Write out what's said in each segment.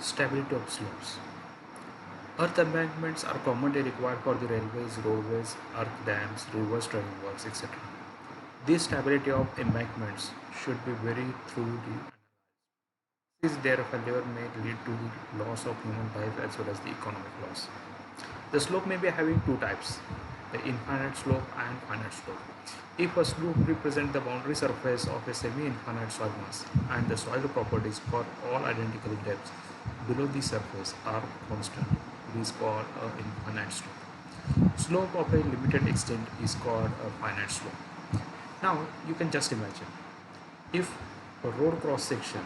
Stability of slopes. Earth embankments are commonly required for the railways, roadways, earth dams, reverse driving works, etc. The stability of embankments should be very thoroughly analyzed, since their failure may lead to the loss of human life as well as the economic loss. The slope may be having two types, the infinite slope and finite slope. If a slope represents the boundary surface of a semi-infinite soil mass and the soil properties for all identical depths below the surface are constant, it is called an infinite slope. Slope of a limited extent is called a finite slope. Now you can just imagine, if a road cross section,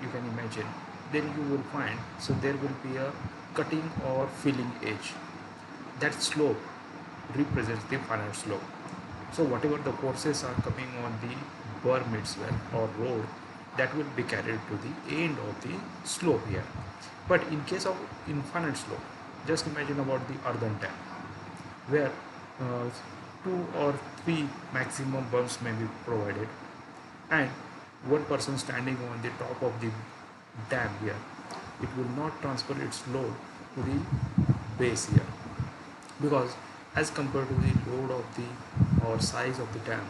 you can imagine, then you will find, so there will be a cutting or filling edge. That slope represents the finite slope. So whatever the forces are coming on the berm itself or road, that will be carried to the end of the slope here. But in case of infinite slope, just imagine about the earthen dam, where uh, two or three maximum berms may be provided, and one person standing on the top of the dam here, it will not transfer its load to the base here, because as compared to the load of the or size of the dam,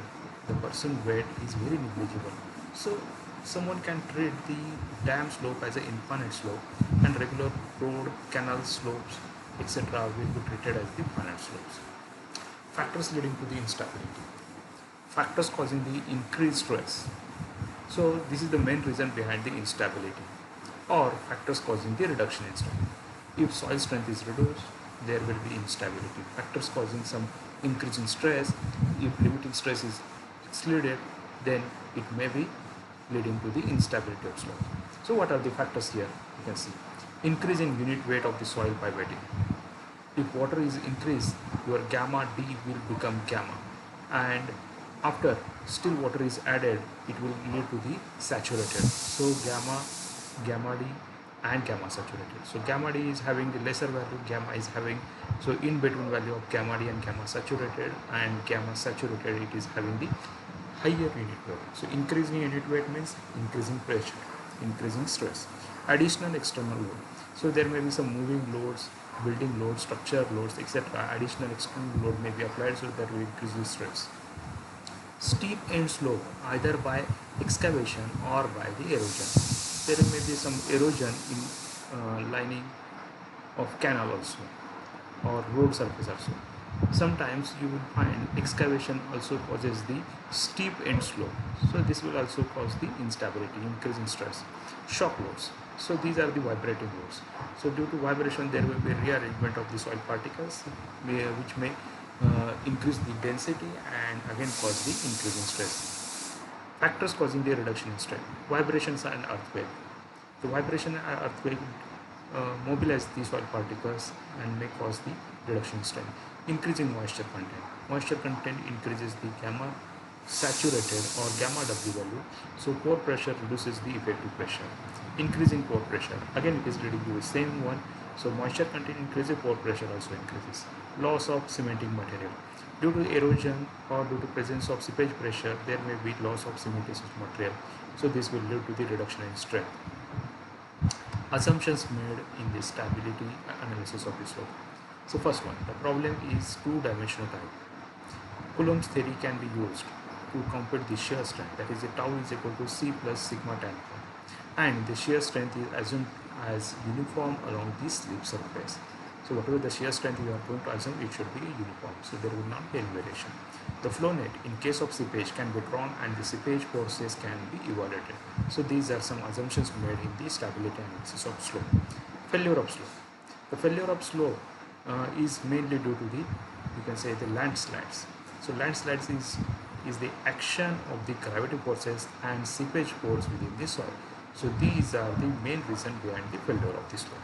the person weight is very negligible. So someone can treat the dam slope as an infinite slope, and regular road, canal slopes, etc. will be treated as the finite slopes. Factors leading to the instability. Factors causing the increased stress. So this is the main reason behind the instability, or factors causing the reduction in strength. If soil strength is reduced, there will be instability. Factors causing some increase in stress, if limiting stress is exceeded, then it may be leading to the instability of slope. So what are the factors here? You can see increase in unit weight of the soil by wetting. If water is increased, your gamma D will become gamma, and after still water is added, it will lead to the saturated. So gamma D and gamma saturated. So gamma D is having the lesser value, gamma is having, so in between value of gamma D and gamma saturated, and gamma saturated, it is having the higher unit weight. So increasing unit weight means increasing pressure, increasing stress. Additional external load. So there may be some moving loads, building loads, structure loads, etc. Additional external load may be applied, so that will increase the stress. Steep end slope, either by excavation or by the erosion. There may be some erosion in lining of canal also, or road surface also. Sometimes you will find excavation also causes the steep end slope. So this will also cause the instability, increase in stress. Shock loads. So these are the vibrating loads. So due to vibration, there will be rearrangement of the soil particles, which may increase the density and again cause the increase in stress. Factors causing the reduction in strength. Vibrations and earthquake. The vibration and earthquake mobilize the soil particles and may cause the reduction in strength. Increasing moisture content. Moisture content increases the gamma saturated or gamma W value. So pore pressure reduces the effective pressure. Increasing pore pressure. Again, it is leading to the same one. So moisture content increases, pore pressure also increases. Loss of cementing material. Due to erosion or due to presence of seepage pressure, there may be loss of cementitious material. So this will lead to the reduction in strength. Assumptions made in the stability analysis of the slope. So first one, the problem is two-dimensional type. Coulomb's theory can be used to compute the shear strength, that is the tau is equal to C plus sigma tan phi, and the shear strength is assumed as uniform along the slip surface. So whatever the shear strength you are going to assume, it should be uniform, so there will not be any variation. The flow net in case of seepage can be drawn and the seepage forces can be evaluated. So these are some assumptions made in the stability analysis of slope. Failure of slope. The failure of slope is mainly due to the, you can say, the landslides. So landslides is the action of the gravity forces and seepage force within the soil. So these are the main reason behind the failure of the slope.